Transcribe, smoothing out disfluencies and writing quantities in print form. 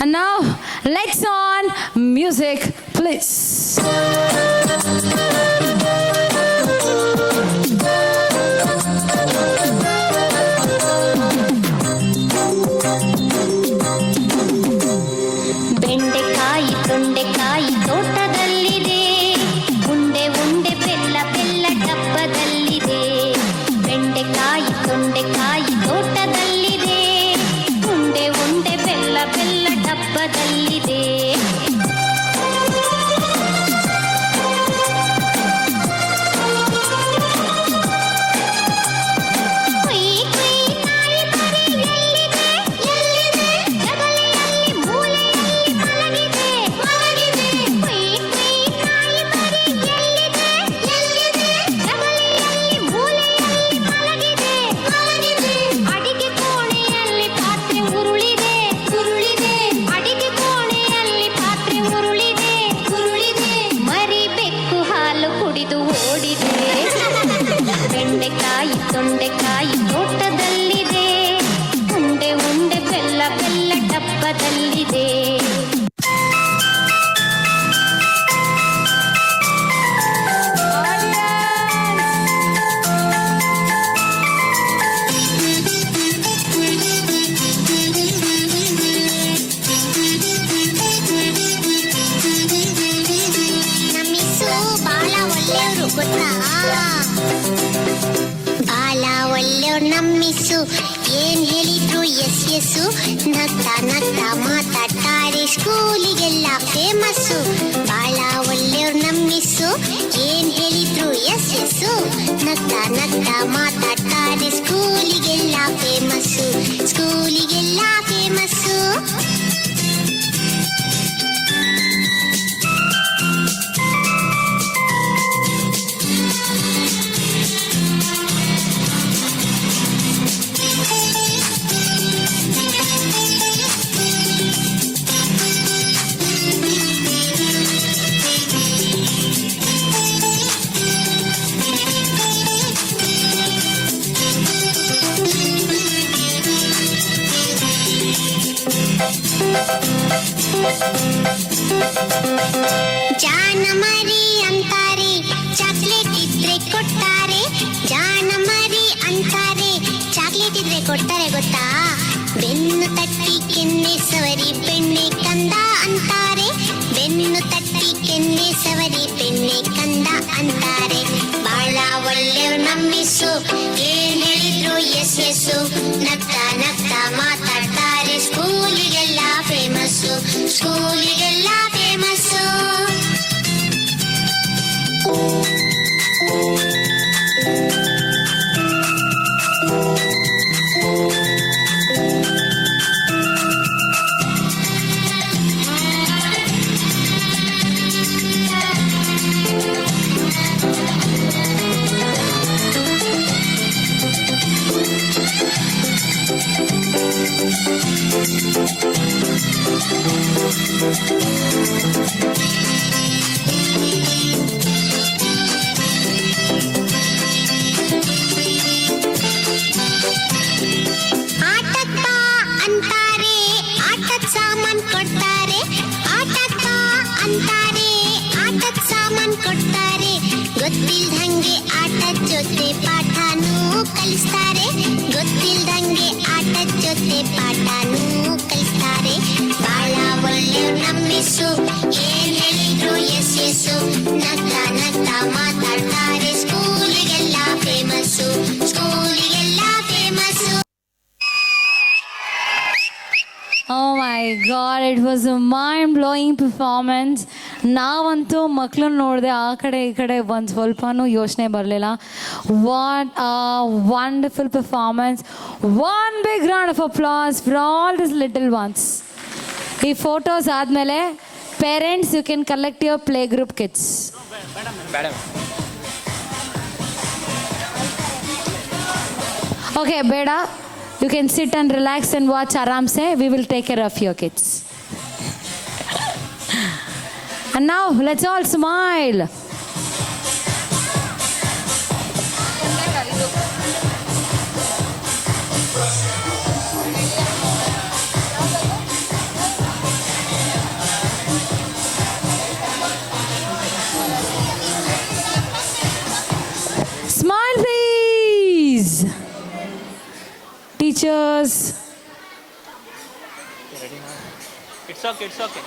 And now, let's on music, please. ಬೆಂಡೆಕಾಯಿ ತೊಂಡೆಕಾಯಿ ತೋಟದಲ್ಲಿದೆ, ಉಂಡೆ ಉಂಡೆ ಬೆಲ್ಲ ಬೆಲ್ಲ ಡಬ್ಬದಲ್ಲಿದೆ. ಬೆಂಡೆಕಾಯಿ ತೊಂಡೆಕಾಯಿ ತೋಟದಲ್ಲಿದೆ, ಉಂಡೆ ಉಂಡೆ ಬೆಲ್ಲ ಬೆಲ್ಲ ಡಬ್ಬದಲ್ಲಿದೆ. ಬೆಂಡೆಕಾಯಿ ತೊಂಡೆಕಾಯಿ ತೋಟದಲ್ಲಿದೆ, ಉಂಡೆ ಉಂಡೆ ಬೆಲ್ಲ ಬೆಲ್ಲ ಡಬ್ಬದಲ್ಲಿದೆ. ಬಾಳ ಒಳ್ಳೆಯವ್ರು ನಮ್ಮಿಸು, ಏನ್ ಹೇಳಿದ್ರು ಎಸ್ ಎಸ್ಸು, ನಗ್ತಾ ನಗ್ತಾ ಮಾತಾಡ್ತಾರೆ, ಸ್ಕೂಲಿಗೆಲ್ಲ ಫೇಮಸ್ಸು. ಬಾಳ ಒಳ್ಳೆಯವ್ರು ನಮ್ಮಿಸು, ಏನ್ ಹೇಳಿದ್ರು ಎಸ್ ಎಸ್ಸು, ನಗ್ತಾ ನಗ್ತಾ ಮಾತಾಡ್ತಾರೆ, ಸ್ಕೂಲಿಗೆಲ್ಲ ಫೇಮಸ್ಸು, ಸ್ಕೂಲಿಗೆಲ್ಲ ಫೇಮಸ್ಸು. ಜಾನ ಮರಿ ಅಂತಾರೆ, ಚಾಕ್ಲೇಟ್ ಇದ್ರೆ ಕೊಡ್ತಾರೆ, ಜಾನ ಮರಿ ಅಂತಾರೆ, ಚಾಕ್ಲೇಟ್ ಇದ್ರೆ ಕೊಡ್ತಾರೆ ಗೊತ್ತಾ. ಬೆನ್ನು ತಟ್ಟಿ ಕೆನ್ನೆ ಸವರಿ ಬೆಣ್ಣೆ ಕಂದ ಅಂತಾರೆ, ಬೆನ್ನು ತಟ್ಟಿ ಕೆನ್ನೆ ಸವರಿ ಬೆಣ್ಣೆ ಕಂದ ಅಂತಾರೆ. ಬಾಳ ಒಳ್ಳೆಯವ್ರು ನಮ್ಮಿಸು, ಏನ್ ಹೇಳಿದ್ರು ಎಸ್ ಎಸ್ಸು, ನಗ್ತಾ ನಗ್ತಾ ಮಾತಾಡ್ತಾರೆ, ಸ್ಕೂಲಿಗೆಲ್ಲ ಫೇಮಸ್ಸು, ಸ್ಕೂಲಿಗೆಲ್ಲ ಫೇಮಸ್ಸು. ಗೊತ್ತಿಲ್ದಂಗೆ ಆಟದ ಜೊತೆ ಪಾಠನೂ ಕಲಿಸ್ತಾರೆ, ಗೊತ್ತಿಲ್ದಂಗೆ ಆಟದ ಜೊತೆ ಪಾಠನೂ ಕಲಿಸ್ತಾರೆ. ಬಾಳ ಒಳ್ಳೆಯವ್ರು ನಮ್ಮಿಸು, ಏನ್ ಹೇಳಿದ್ರು ಎಸ್ ಎಸ್ಸು, ನಗ್ತಾ ನಗ್ತಾ ಮಾತಾಡ್ತಾರೆ, ಸ್ಕೂಲಿಗೆಲ್ಲ ಫೇಮಸ್ಸು, ಸ್ಕೂಲಿಗೆಲ್ಲ famous. Oh my God, it was a mind-blowing performance. ನಾವಂತೂ ಮಕ್ಕಳನ್ನ ನೋಡಿದೆ, ಆ ಕಡೆ ಈ ಕಡೆ ಒಂದು ಸ್ವಲ್ಪನೂ ಯೋಚನೆ ಬರಲಿಲ್ಲ. What a wonderful performance. One big round of applause for all this little ones. ಈ ಫೋಟೋಸ್ ಆದಮೇಲೆ parents you can collect your play group kids. Okay, ಬೇಡ. You can sit and relax and watch aram se. We will take care of your kids. And now let's all smile. Teachers. It's okay